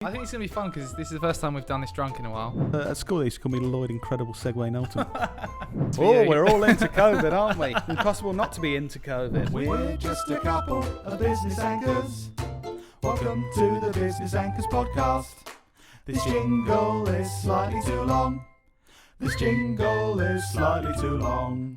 I think it's going to be fun because this is the first time we've done this drunk in a while. At school, they used to call me Lloyd Incredible Segway Knowlton. We're all into COVID, aren't we? Impossible not to be into COVID. We're just a couple of business anchors. Welcome to the Business Anchors podcast. This jingle is slightly too long.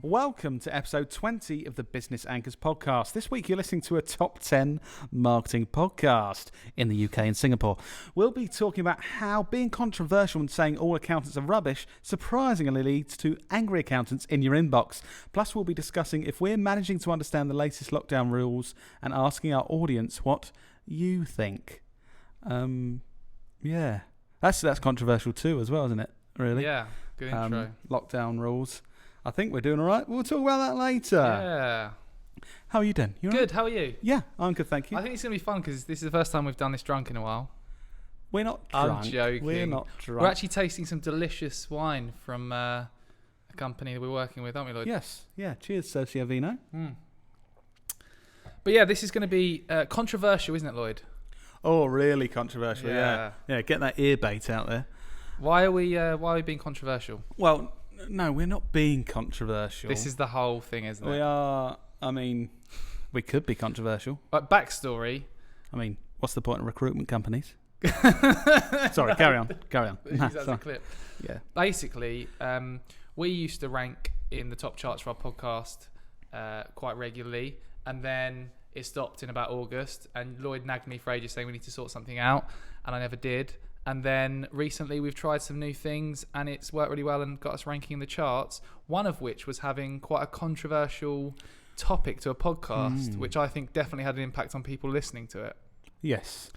Welcome to episode 20 of the Business Anchors podcast. This week you're listening to a top 10 marketing podcast in the UK and Singapore. We'll be talking about how being controversial and saying all accountants are rubbish surprisingly leads to angry accountants in your inbox. Plus we'll be discussing if we're managing to understand the latest lockdown rules and asking our audience what you think. Yeah, that's controversial too as well, isn't it? Really? Yeah. Good intro. Lockdown rules. I think we're doing all right. We'll talk about that later. Yeah. How are you doing? You all good. right? How are you? Yeah, I'm good, thank you. I think it's going to be fun because this is the first time we've done this drunk in a while. We're not drunk. I'm joking. We're not drunk. We're actually tasting some delicious wine from a company that we're working with, aren't we, Lloyd? Yes. Yeah. Cheers, Socia Vino. But yeah, this is going to be controversial, isn't it, Lloyd? Oh, really controversial. Yeah. Get that ear bait out there. Why are we being controversial? Well, no, we're not being controversial. This is the whole thing, isn't it? We are. I mean, we could be controversial. Like, backstory. I mean, what's the point of recruitment companies? Sorry, carry on. Use that as a clip. Yeah. Basically, we used to rank in the top charts for our podcast quite regularly, and then it stopped in about August, and Lloyd nagged me for ages saying we need to sort something out, and I never did. And then recently we've tried some new things and it's worked really well and got us ranking in the charts, one of which was having quite a controversial topic to a podcast, which I think definitely had an impact on people listening to it. Yes.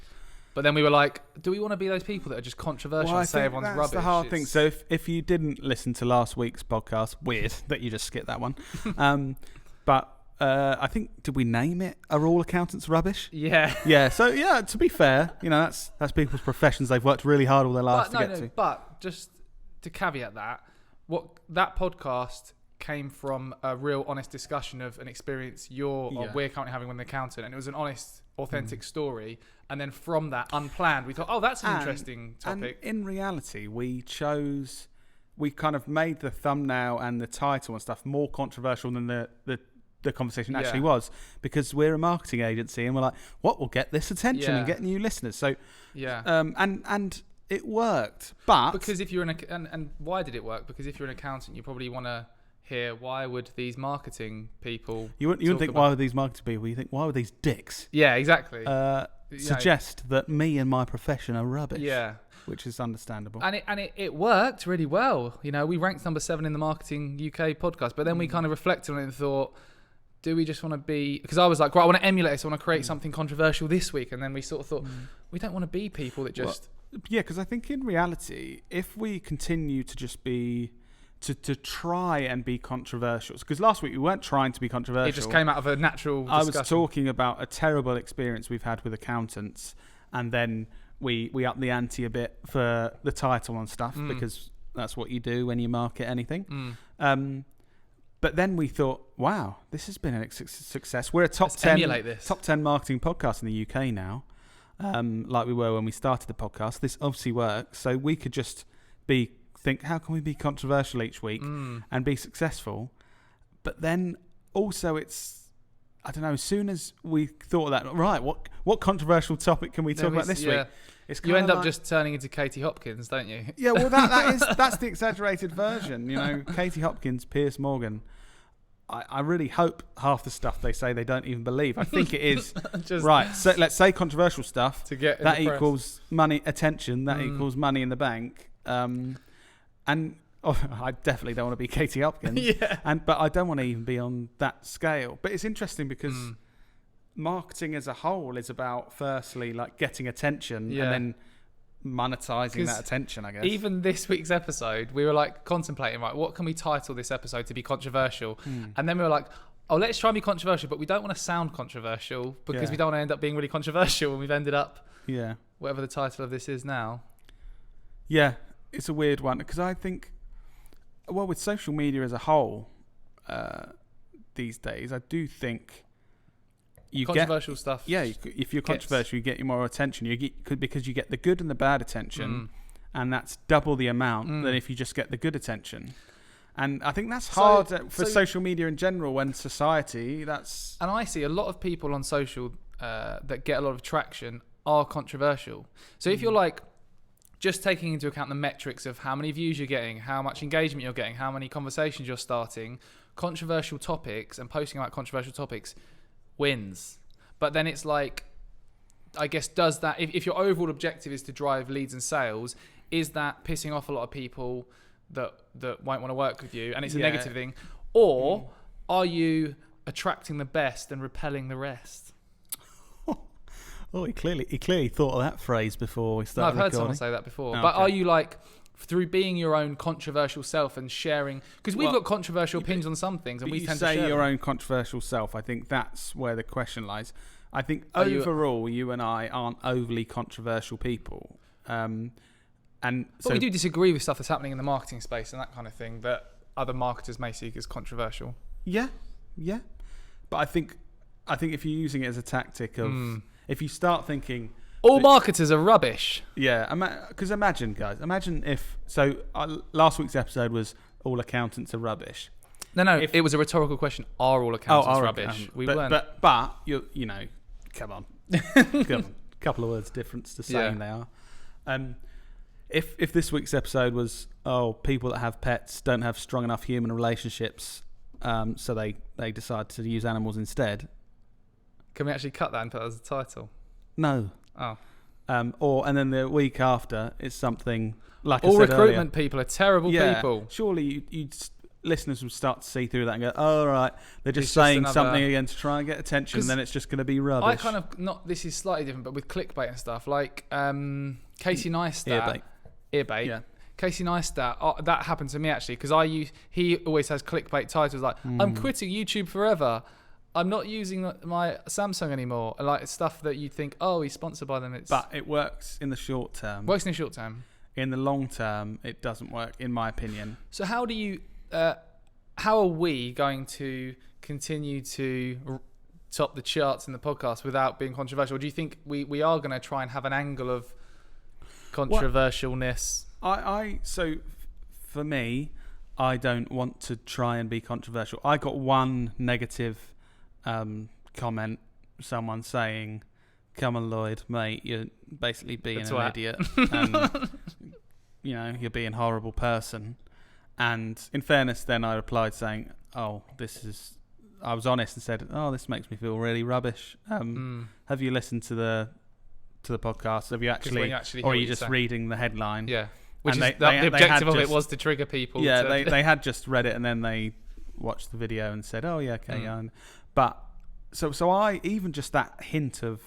But then we were like, do we want to be those people that are just controversial and say everyone's rubbish? That's the hard thing. So if you didn't listen to last week's podcast, weird that you just skipped that one. But I think, did we name it Are All Accountants Rubbish? Yeah. Yeah, so yeah, to be fair, that's people's professions they've worked really hard all their lives to get to. But just to caveat that podcast came from a real honest discussion of an experience we're currently having with an accountant, and it was an honest, authentic story. And then from that, unplanned, we thought, oh, that's an interesting topic. And in reality, we kind of made the thumbnail and the title and stuff more controversial than the conversation actually was, because we're a marketing agency and we're like, what will get this attention and get new listeners? So and it worked, but because if you're and why did it work? Because if you're an accountant, you probably want to hear, why would these marketing people you wouldn't think why would these marketing people, you think why would these dicks exactly suggest that me and my profession are rubbish, which is understandable. And it worked really well. We ranked number 7 in the Marketing UK podcast, but then we kind of reflected on it and thought, do we just want to be... Because I was like, right, I want to emulate this. I want to create something controversial this week. And then we sort of thought, we don't want to be people that just... Well, yeah, because I think in reality, if we continue to just be... To try and be controversial... Because last week we weren't trying to be controversial. It just came out of a natural discussion. I was talking about a terrible experience we've had with accountants. And then we upped the ante a bit for the title and stuff, because that's what you do when you market anything. But then we thought, wow, this has been a success. We're a top 10 marketing podcast in the UK now, like we were when we started the podcast. This obviously works. So we could just think, how can we be controversial each week and be successful? But then also it's, I don't know, as soon as we thought of that, right, what controversial topic can we talk about this week? You end up just turning into Katie Hopkins, don't you? Yeah, well, that's the exaggerated version. Katie Hopkins, Piers Morgan. I really hope half the stuff they say they don't even believe. I think it is right. So let's say controversial stuff to get that equals money, attention. That equals money in the bank. And I definitely don't want to be Katie Hopkins. But I don't want to even be on that scale. But it's interesting because marketing as a whole is about, firstly, like getting attention and then monetizing that attention, I guess. Even this week's episode, we were like contemplating, right, what can we title this episode to be controversial? And then we were like, oh, let's try and be controversial, but we don't want to sound controversial because we don't want to end up being really controversial, and we've ended up whatever the title of this is now. Yeah, it's a weird one, because I think, well, with social media as a whole these days, I do think controversial stuff. Yeah, if you're controversial, you get more attention. Because you get the good and the bad attention, and that's double the amount than if you just get the good attention. And I think that's hard for social media in general. When society, and I see a lot of people on social that get a lot of traction are controversial. So if you're like just taking into account the metrics of how many views you're getting, how much engagement you're getting, how many conversations you're starting, controversial topics and posting about controversial topics wins. But then it's like, I guess, does that, if your overall objective is to drive leads and sales, is that pissing off a lot of people that won't want to work with you and it's a negative thing? Or are you attracting the best and repelling the rest? Oh, he clearly thought of that phrase before we started. No, I've heard recording. someone say that before. Oh, but okay. are you like, through being your own controversial self and sharing, because we've got controversial opinions on some things and we tend to share your them. own controversial self. I think that's where the question lies. I think overall you and I aren't overly controversial people. But we do disagree with stuff that's happening in the marketing space and that kind of thing that other marketers may see as controversial. Yeah. But I think if you're using it as a tactic of, if you start thinking all marketers are rubbish. Yeah, because imagine if last week's episode was all accountants are rubbish. No, it was a rhetorical question. Are all accountants rubbish? But you know, come on, couple of words difference to saying they are. If this week's episode was people that have pets don't have strong enough human relationships, so they decide to use animals instead. Can we actually cut that and put that as a title? No. Oh. And then the week after it's something like all I said recruitment earlier, people are terrible people. Surely listeners would start to see through that and go, all right, they're just saying something again to try and get attention, and then it's just going to be rubbish. I kind of this is slightly different, but with clickbait and stuff like Casey Neistat, earbait. Yeah. Casey Neistat, that happened to me actually because he always has clickbait titles like I'm quitting YouTube forever. I'm not using my Samsung anymore. Like stuff that you think, he's sponsored by them. But it works in the short term. Works in the short term. In the long term, it doesn't work, in my opinion. So how are we going to continue to top the charts in the podcast without being controversial? Do you think we are going to try and have an angle of controversialness? So for me, I don't want to try and be controversial. I got one negative comment, someone saying, come on Lloyd, mate, you're basically being an idiot and you're being a horrible person. And in fairness, then I replied saying, I was honest and said, this makes me feel really rubbish. Have you listened to the podcast? Have you actually or are you just reading the headline? Yeah. Which the objective of it was to trigger people. Yeah, they had just read it and then they watched the video and said, But so I even just that hint of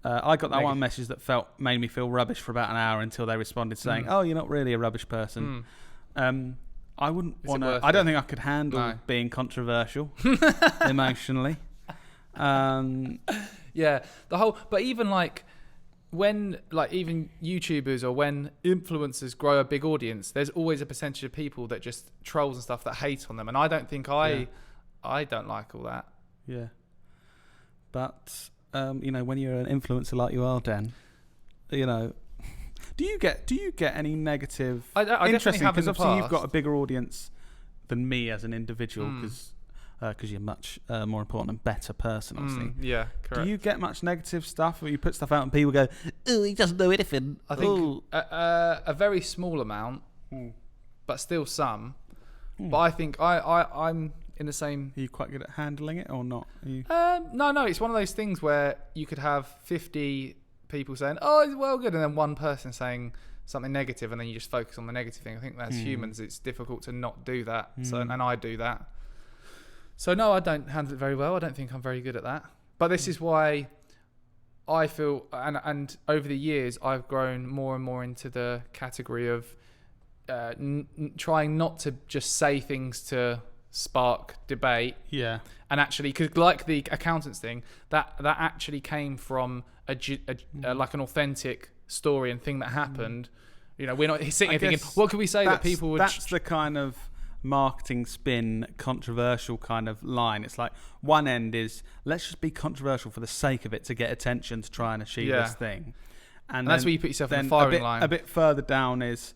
I got that one message that made me feel rubbish for about an hour until they responded saying, you're not really a rubbish person. I wouldn't want to. I don't think I could handle being controversial emotionally. Yeah, but even like when even YouTubers or when influencers grow a big audience, there's always a percentage of people that just trolls and stuff that hate on them, and I don't think I don't like all that. Yeah, but when you're an influencer like you are, Dan, do you get any negative? I interesting have because in the obviously past. You've got a bigger audience than me as an individual because you're much more important and better person, obviously. Yeah, correct. Do you get much negative stuff, or you put stuff out and people go, "Oh, he doesn't know anything"? I think a very small amount, but still some. But I think I'm in the same. Are you quite good at handling it, or not? No. It's one of those things where you could have 50 people saying, it's well good, and then one person saying something negative, and then you just focus on the negative thing. I think as humans, it's difficult to not do that. So, and I do that. So no, I don't handle it very well. I don't think I'm very good at that. But this is why I feel, and over the years, I've grown more and more into the category of trying not to just say things to spark debate. Yeah. And actually, because like the accountants thing, that actually came from like an authentic story and thing that happened. We're not sitting here thinking, what could we say that people would... That's the kind of marketing spin, controversial kind of line. It's like one end is let's just be controversial for the sake of it to get attention to try and achieve this thing, and that's where you put yourself in the firing line. A bit further down is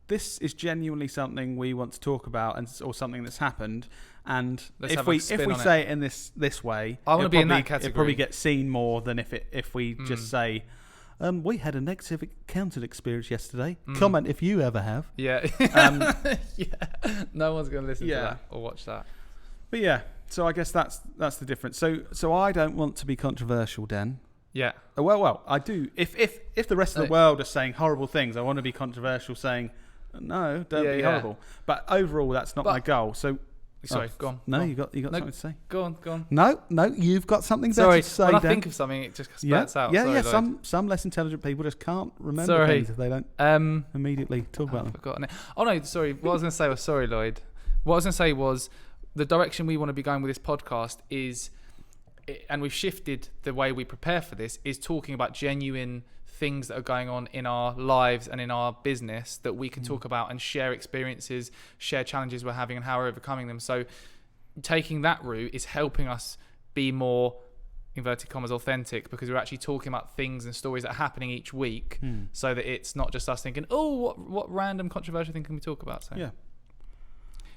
this is genuinely something we want to talk about, or something that's happened. And if we say it in this way, I want to be in that category. It probably gets seen more than if we just say. We had a negative accountant experience yesterday. Comment if you ever have. Yeah. No one's going to listen to that or watch that. But yeah, so I guess that's the difference. So I don't want to be controversial, Dan. Yeah. Well, I do. If the rest of the world are saying horrible things, I want to be controversial, saying no, don't be horrible. But overall, that's not my goal. So. Sorry, go on. No, you got something to say. Go on. No, you've got something better to say. When I think of something, it just spurts out. Yeah. Some less intelligent people just can't remember things if they don't immediately talk about them. I've forgotten it. Oh no, sorry. What I was going to say was sorry, Lloyd. What I was going to say was the direction we want to be going with this podcast is, and we've shifted the way we prepare for this, is talking about genuine things that are going on in our lives and in our business that we can talk about and share experiences, share challenges we're having and how we're overcoming them. So taking that route is helping us be more, inverted commas, authentic, because we're actually talking about things and stories that are happening each week, so that it's not just us thinking, oh, what random controversial thing can we talk about? So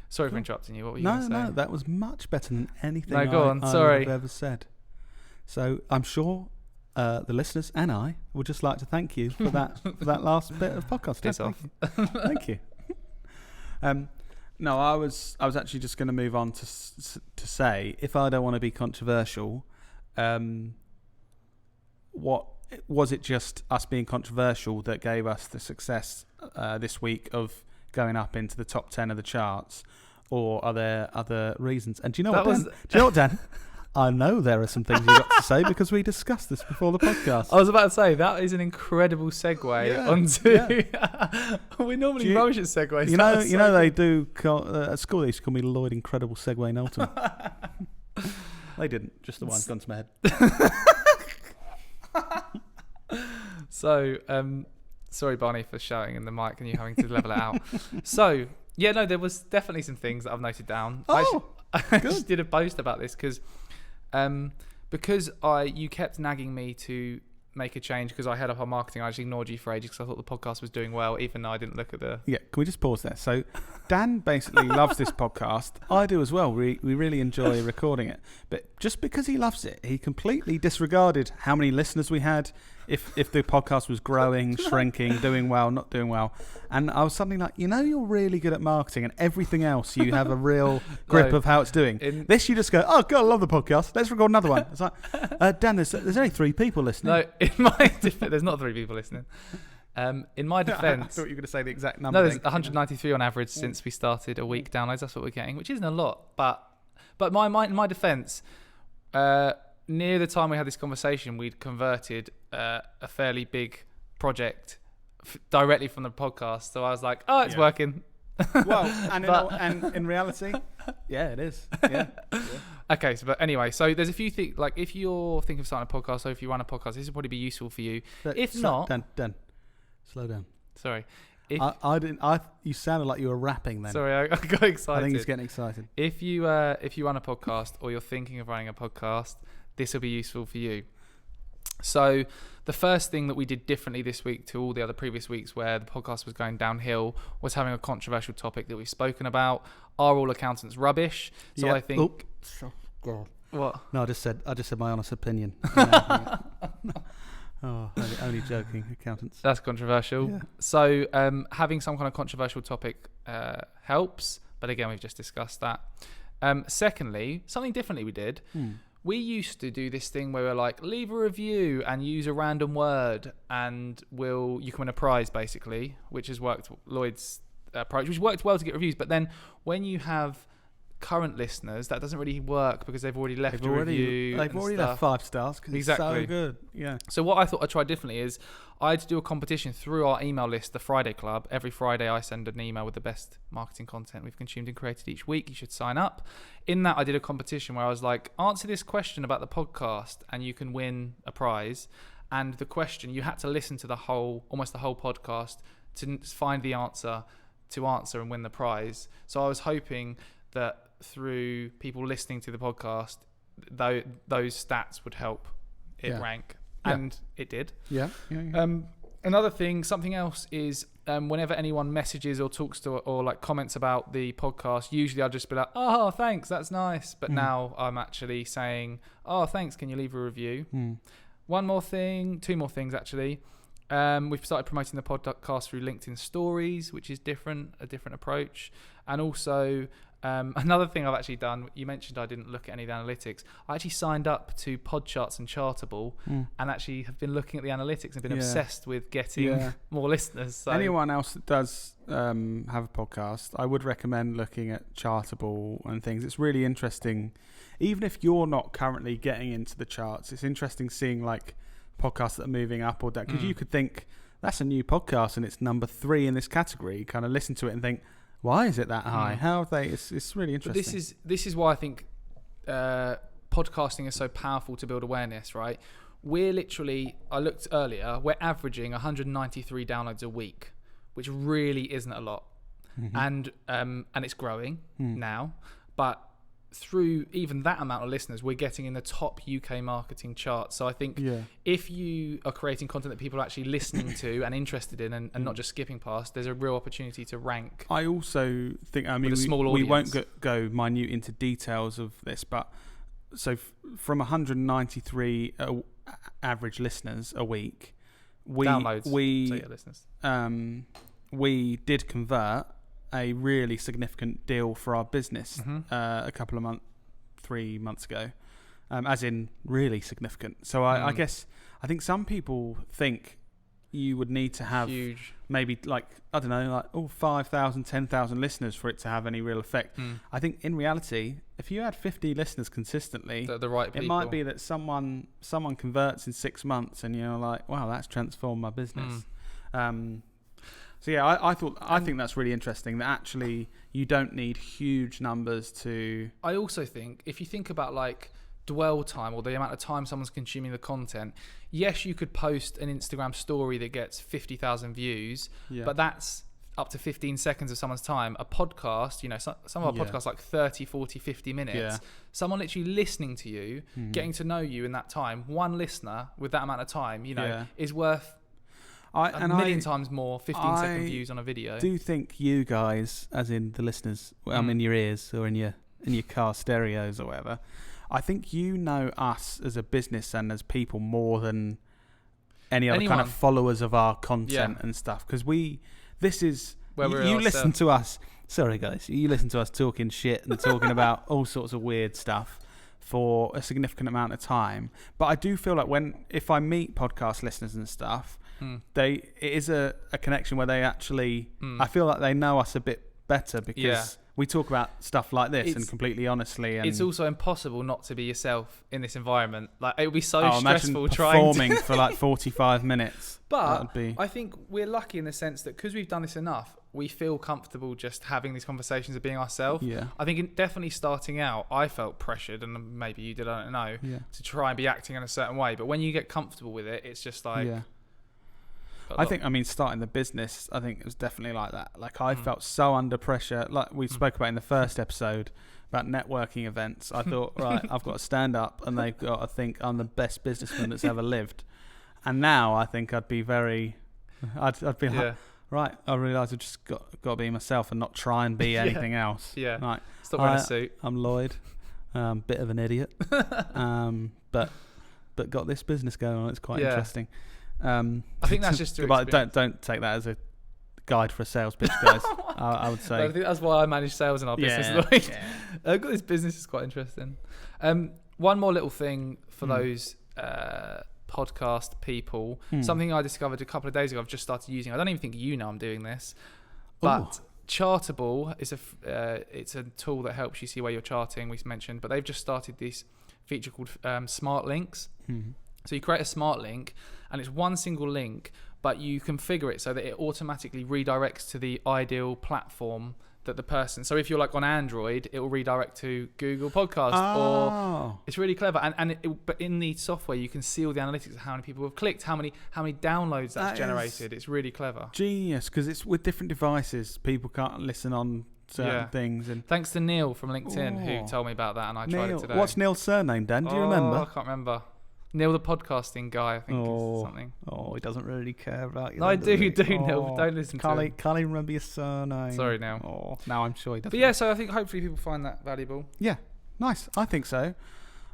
sorry for interrupting you. What were you going to say? No, that was much better than anything I have ever said. So I'm sure the listeners and I would just like to thank you for that last bit of podcast. Piss off. Thank you. No, I was actually just going to move on to say, if I don't want to be controversial, what was it? Just us being controversial that gave us the success this week of going up into the top 10 of the charts, or are there other reasons? And do you know what, Dan? I know there are some things you've got to say because we discussed this before the podcast. I was about to say, that is an incredible segue onto... Yeah. We're normally rubbish at segues. You know they do... at school they used to call me Lloyd Incredible Segway Knowlton. They didn't. Just the one's gone to my head. So, sorry, Barney, for shouting in the mic and you having to level it out. So, yeah, no, there was definitely some things that I've noted down. Oh, I just did a post about this because you kept nagging me to make a change because I head up our marketing. I just ignored you for ages because I thought the podcast was doing well, even though I didn't look at the... Yeah, can we just pause there? So Dan basically loves this podcast. I do as well. We really enjoy recording it. But just because he loves it, he completely disregarded how many listeners we had, if the podcast was growing, shrinking, doing well, not doing well. And I was something like, you're really good at marketing and everything else you have a real grip of how it's doing. This you just go, oh God, I love the podcast. Let's record another one. It's like, Dan, there's only 3 people listening. No, in my defense, there's not 3 people listening. In my defense... I thought you were going to say the exact number. No, there's 193 on average since we started a week downloads. That's what we're getting, which isn't a lot. But in my defense, near the time we had this conversation, we'd converted a fairly big project directly from the podcast. So I was like, it's working. Well, and in reality, yeah, it is. Yeah. Okay, but anyway, so there's a few things, like if you're thinking of starting a podcast, or if you run a podcast, this would probably be useful for you. But if not... Dan, slow down. Sorry. I didn't. You sounded like you were rapping then. Sorry, I got excited. I think he's getting excited. If you run a podcast or you're thinking of running a podcast, this will be useful for you. So the first thing that we did differently this week to all the other previous weeks where the podcast was going downhill was having a controversial topic that we've spoken about. Are all accountants rubbish? So I think... God. What? No, I just said my honest opinion. Only joking, accountants. That's controversial. Yeah. So having some kind of controversial topic helps. But again, we've just discussed that. Secondly, something differently we did. We used to do this thing where we're like, leave a review and use a random word and you can win a prize, basically, which has worked Lloyd's approach, which worked well to get reviews. But then when you have current listeners, that doesn't really work because they've already left a review. They've already left 5 stars because it's so good. Yeah. So what I thought I'd try differently is I'd do a competition through our email list, the Friday Club. Every Friday I send an email with the best marketing content we've consumed and created each week. You should sign up. In that I did a competition where I was like, answer this question about the podcast and you can win a prize. And the question, you had to listen to almost the whole podcast to find the answer to answer and win the prize. So I was hoping that through people listening to the podcast, those stats would help it rank, and it did. Yeah. Another thing, something else is whenever anyone messages or talks to or like comments about the podcast, usually I'll just be like, oh, thanks, that's nice. But now I'm actually saying, oh, thanks, can you leave a review? One more thing, two more things actually. We've started promoting the podcast through LinkedIn Stories, which is a different approach. And also another thing I've actually done, you mentioned I didn't look at any of the analytics. I actually signed up to Podcharts and Chartable and actually have been looking at the analytics and been obsessed with getting more listeners. So. Anyone else that does have a podcast, I would recommend looking at Chartable and things. It's really interesting. Even if you're not currently getting into the charts, it's interesting seeing like podcasts that are moving up or down. Because you could think, that's a new podcast and it's number 3 in this category. You kind of listen to it and think, why is it that high? How have they? It's really interesting. But this is why I think podcasting is so powerful to build awareness, right? We're literally, I looked earlier, we're averaging 193 downloads a week, which really isn't a lot. And it's growing now. But through even that amount of listeners, we're getting in the top UK marketing charts. So I think if you are creating content that people are actually listening to and interested in and not just skipping past, there's a real opportunity to rank. I also think, I mean, we won't go minute into details of this, but so from 193 average listeners a week, listeners. We did convert a really significant deal for our business a couple of 3 months ago, as in really significant. So I guess I think some people think you would need to have huge, maybe like, I don't know, like 5,000, 10,000 listeners for it to have any real effect. I think in reality, if you had 50 listeners consistently, the right people, it might be that someone converts in 6 months and you're like, wow, that's transformed my business. So yeah, I think that's really interesting, that actually you don't need huge numbers to. I also think if you think about like dwell time or the amount of time someone's consuming the content, yes, you could post an Instagram story that gets 50,000 views, but that's up to 15 seconds of someone's time. A podcast, some of our podcasts like 30, 40, 50 minutes. Someone literally listening to you, getting to know you in that time, one listener with that amount of time, is worth a million times more 15-second views on a video. I do think you guys, as in the listeners, in your ears or in your car stereos or whatever, I think you know us as a business and as people more than anyone. Kind of followers of our content and stuff. Because this is where you listen to us. Sorry guys, you listen to us talking shit and talking about all sorts of weird stuff for a significant amount of time. But I do feel like if I meet podcast listeners and stuff, it is a connection where they actually, I feel like they know us a bit better because we talk about stuff like this and completely honestly. And it's also impossible not to be yourself in this environment. Like it would be so stressful performing for like 45 minutes. But I think we're lucky in the sense that because we've done this enough, we feel comfortable just having these conversations and being ourselves. Yeah. I think definitely starting out, I felt pressured, and maybe you did, I don't know, to try and be acting in a certain way. But when you get comfortable with it, it's just like... I think, starting the business, I think it was definitely like that. Like I felt so under pressure. Like we spoke about in the first episode about networking events. I thought, right, I've got to stand up and they've got to think I'm the best businessman that's ever lived. And now I think I'd be like, right, I realise I've just got to be myself and not try and be anything else. Yeah. Like, stop wearing a suit. I'm Lloyd. Bit of an idiot. But got this business going on. It's quite interesting. I think that's just but don't take that as a guide for a sales pitch, guys. I would say. I think that's why I manage sales in our business. I've got this business is quite interesting. One more little thing for those podcast people. Something I discovered a couple of days ago. I've just started using. I don't even think I'm doing this, but Chartable is it's a tool that helps you see where you're charting. We mentioned, but they've just started this feature called Smart Links. So you create a smart link and it's one single link, but you configure it so that it automatically redirects to the ideal platform that the person. So if you're like on Android, it will redirect to Google Podcast, or it's really clever. But in the software, you can see all the analytics of how many people have clicked, how many downloads that's generated. It's really clever. Genius, because it's with different devices. People can't listen on certain things. And thanks to Neil from LinkedIn who told me about that, and I tried it today. What's Neil's surname, Dan? Do you remember? I can't remember. Neil, the podcasting guy, I think, is something. Oh, he doesn't really care about you. No, I do, Neil. Don't listen to him. Can't even remember your surname. Sorry, Neil. Oh, now I'm sure he doesn't. But yeah, so I think hopefully people find that valuable. Yeah, nice. I think so.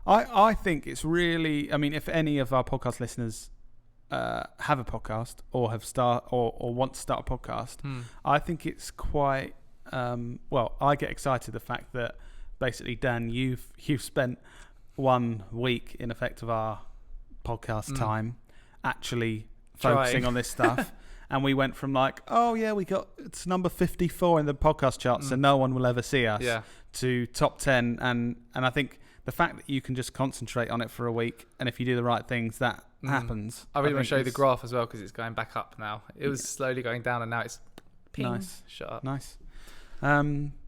I think it's really. I mean, if any of our podcast listeners have a podcast or have or want to start a podcast, I think it's quite. Well, I get excited the fact that basically, Dan, you've spent 1 week in effect of our podcast time actually focusing on this stuff. And we went from like, oh yeah, it's number 54 in the podcast charts, so no one will ever see us, to top 10. And I think the fact that you can just concentrate on it for a week, and if you do the right things, that happens. I really want to show you the graph as well, because it's going back up now. It was slowly going down, and now it's ping. Nice. Shut up. Nice.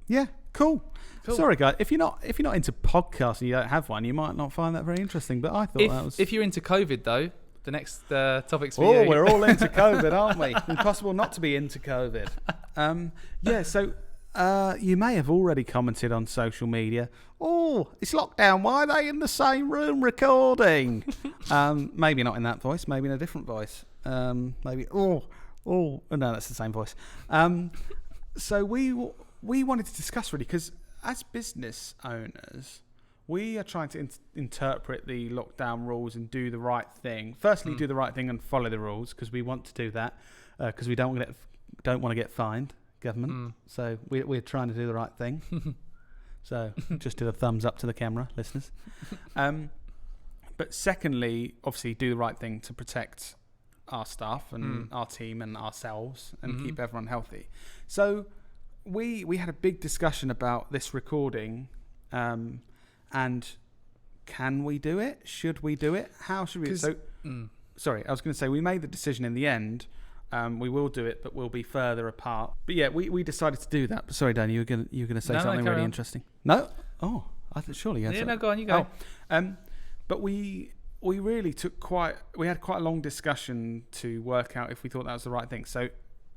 Yeah, cool. Sorry, guys. If you're not into podcasts and you don't have one, you might not find that very interesting. But I thought that was. If you're into COVID, though, the next topic's for you. Oh, we're all into COVID, aren't we? Impossible not to be into COVID. Yeah. So you may have already commented on social media. Oh, it's lockdown. Why are they in the same room recording? Maybe not in that voice. Maybe in a different voice. Maybe. Oh, no, that's the same voice. So we wanted to discuss really, because as business owners, we are trying to interpret the lockdown rules and do the right thing. Firstly, do the right thing and follow the rules, because we want to do that, because we don't want to get fined, government. So we're trying to do the right thing. So just do a thumbs up to the camera, listeners. But secondly, obviously do the right thing to protect our staff and our team and ourselves and keep everyone healthy. So we had a big discussion about this recording, and can we do it? Should we do it? How should we? Sorry, I was going to say we made the decision in the end. We will do it, but we'll be further apart. But yeah, we decided to do that. But sorry, Dan, you were going to say something really interesting. No? Oh, I thought surely you had no, go on, you go. But we really we had quite a long discussion to work out if we thought that was the right thing. So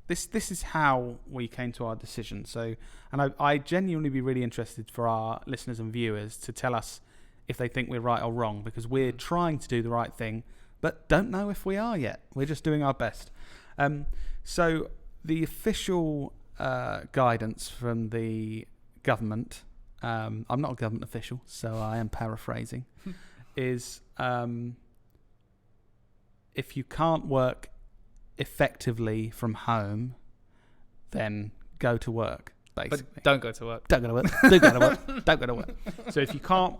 this is how we came to our decision. So, and I genuinely be really interested for our listeners and viewers to tell us if they think we're right or wrong, because we're trying to do the right thing, but don't know if we are yet. We're just doing our best. So the official guidance from the government, I'm not a government official, so I am paraphrasing, is if you can't work effectively from home, then go to work, basically. But don't go to work. Don't go to work. Don't go to work. Don't go to work. So if you can't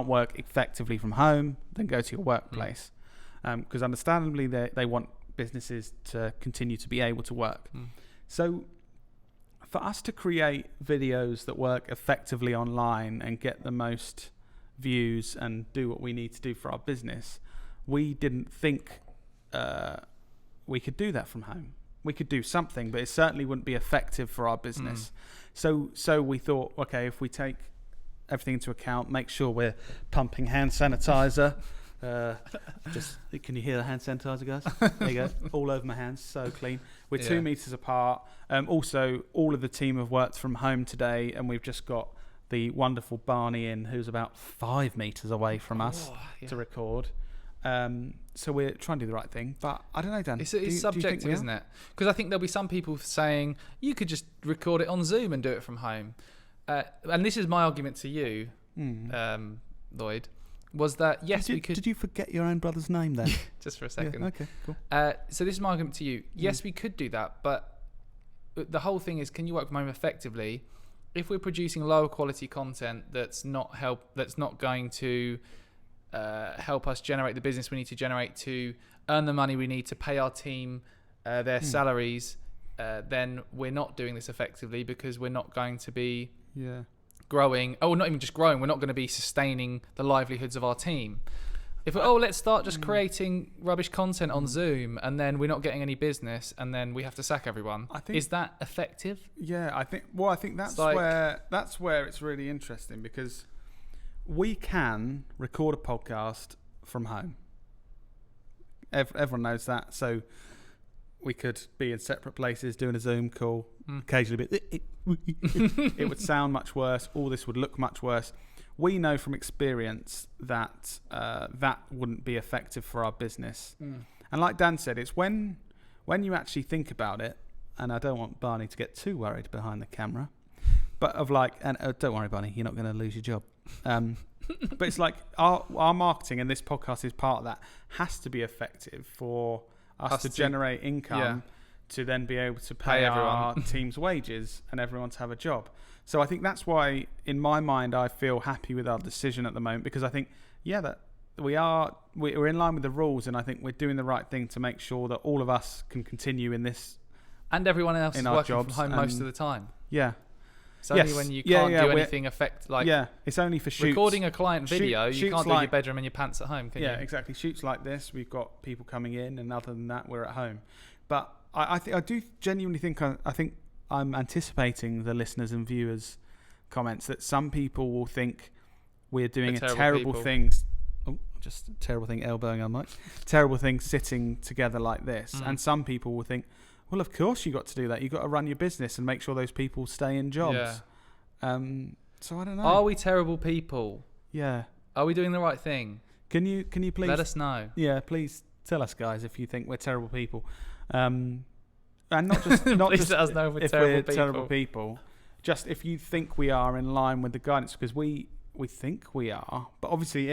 work effectively from home, then go to your workplace. Because understandably, they want businesses to continue to be able to work. So for us to create videos that work effectively online and get the most views and do what we need to do for our business, we didn't think we could do that from home. We could do something, but it certainly wouldn't be effective for our business. So we thought, okay, if we take everything into account, make sure we're pumping hand sanitizer. Just can you hear the hand sanitizer, guys? There you go, all over my hands, so clean. We're 2 meters apart. Also, all of the team have worked from home today, and we've just got the wonderful Barney in, who's about 5 meters away from us to record. So we're trying to do the right thing, but I don't know, Dan. It's subjective, isn't it? Because I think there'll be some people saying you could just record it on Zoom and do it from home. And this is my argument to you, Lloyd. Was that we could? Did you forget your own brother's name then? Just for a second. Yeah, okay, cool. So this is my argument to you. Yes, we could do that, but the whole thing is, can you work from home effectively if we're producing lower quality content that's not going to help us generate the business we need to generate to earn the money we need to pay our team their salaries? Then we're not doing this effectively, because we're not going to be growing. Oh, not even just growing. We're not going to be sustaining the livelihoods of our team. If let's start just creating rubbish content on Zoom, and then we're not getting any business, and then we have to sack everyone. Is that effective? Yeah, I think that's where it's really interesting, because we can record a podcast from home. Everyone knows that, so we could be in separate places doing a Zoom call. Occasionally, it would sound much worse. All this would look much worse. We know from experience that that wouldn't be effective for our business. And like Dan said, it's when you actually think about it, and I don't want Barney to get too worried behind the camera, but don't worry, Barney, you're not going to lose your job. But it's like our marketing, and this podcast is part of that, has to be effective for us to generate income to then be able to pay our team's wages and everyone to have a job. So I think that's why, in my mind, I feel happy with our decision at the moment, because I think, that we're in line with the rules, and I think we're doing the right thing to make sure that all of us can continue in this. And everyone else is working from home most of the time. Yeah. It's only when you can't do anything it's only for shoots. Recording a client video, you can't do your bedroom and your pants at home, can you? Yeah, exactly. Shoots like this, we've got people coming in, and other than that, we're at home. But I do genuinely think I'm anticipating the listeners and viewers' comments that some people will think we're doing a terrible thing. Just a terrible thing, elbowing on mic. Terrible thing sitting together like this. And some people will think, well, of course you got to do that. You got to run your business and make sure those people stay in jobs. So I don't know. Are we terrible people? Yeah. Are we doing the right thing? Can you please let us know? Yeah, please tell us, guys, if you think we're terrible people. And not just please let us know if we're terrible people. Just if you think we are in line with the guidance, because we think we are. But obviously,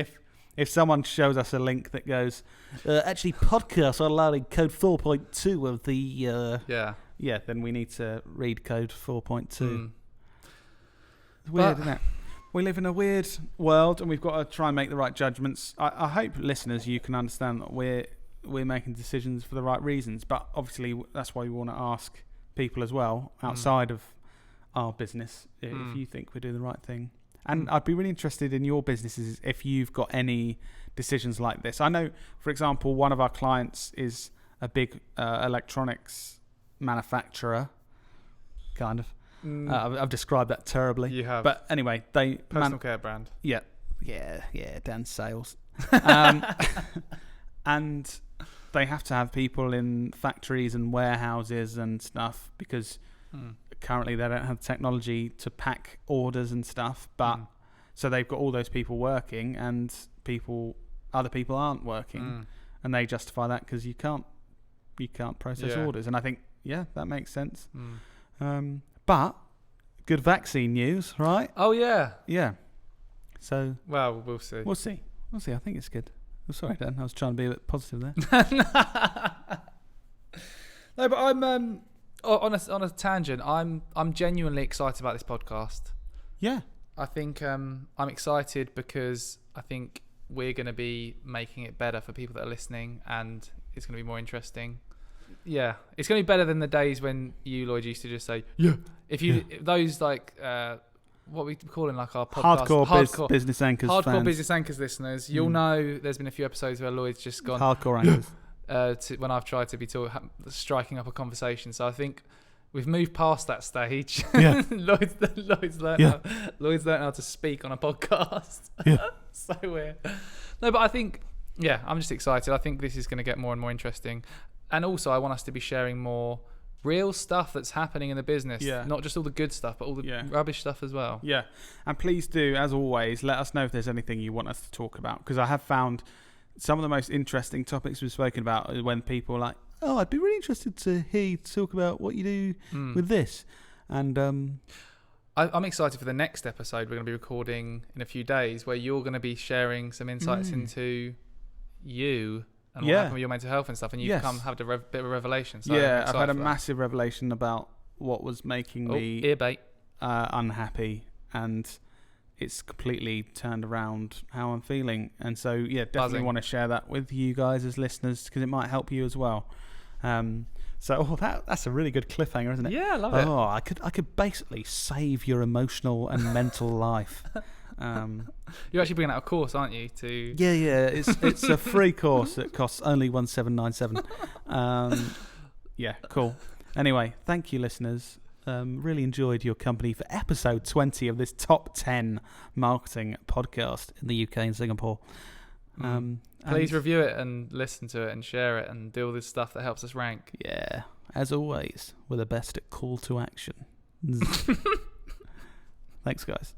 if someone shows us a link that goes, actually podcasts are allowed in code 4.2 of the then we need to read code 4.2. It's weird, isn't it? We live in a weird world, and we've got to try and make the right judgments. I hope, listeners, you can understand that we're making decisions for the right reasons, but obviously that's why we want to ask people as well outside of our business if you think we're doing the right thing. And I'd be really interested in your businesses if you've got any decisions like this. I know, for example, one of our clients is a big electronics manufacturer, kind of. I've described that terribly. You have. But anyway, they... Personal care brand. Yeah, Dan's sales. And they have to have people in factories and warehouses and stuff, because currently they don't have technology to pack orders and stuff. But so they've got all those people working, and other people aren't working, and they justify that because you can't process orders. And I think that makes sense. But good vaccine news, right? Oh yeah. So we'll see. We'll see. I think it's good. Oh, sorry, Dan. I was trying to be a bit positive there. No, but I'm on a tangent. I'm genuinely excited about this podcast. Yeah. I think I'm excited because I think we're going to be making it better for people that are listening, and it's going to be more interesting. Yeah, it's going to be better than the days when you, Lloyd, used to just say, those like what we calling like our podcast hardcore business anchors fans. Business anchors listeners, you'll know there's been a few episodes where Lloyd's just gone hardcore anchors when I've tried to be striking up a conversation. So I think we've moved past that stage. Lloyd's learned how to speak on a podcast. So weird. No, but I think I'm just excited. I think this is going to get more and more interesting. And also, I want us to be sharing more real stuff that's happening in the business. Yeah. Not just all the good stuff, but all the rubbish stuff as well. Yeah. And please do, as always, let us know if there's anything you want us to talk about. Because I have found some of the most interesting topics we've spoken about is when people are like, oh, I'd be really interested to hear you talk about what you do with this. And I'm excited for the next episode we're going to be recording in a few days, where you're going to be sharing some insights into you and what happened with your mental health and stuff, and you've come have a bit of a revelation. So I've had a massive revelation about what was making me unhappy, and it's completely turned around how I'm feeling. And so definitely want to share that with you guys as listeners, because it might help you as well. So that's a really good cliffhanger, isn't it? Yeah, I love it. I could basically save your emotional and mental life. You're actually bringing out a course, aren't you? Yeah. It's a free course. It costs only 1797. Yeah, cool. Anyway, thank you, listeners. Really enjoyed your company for episode 20 of this top 10 marketing podcast in the UK and Singapore. Please review it and listen to it and share it and do all this stuff that helps us rank. Yeah, as always, we're the best at call to action. Thanks, guys.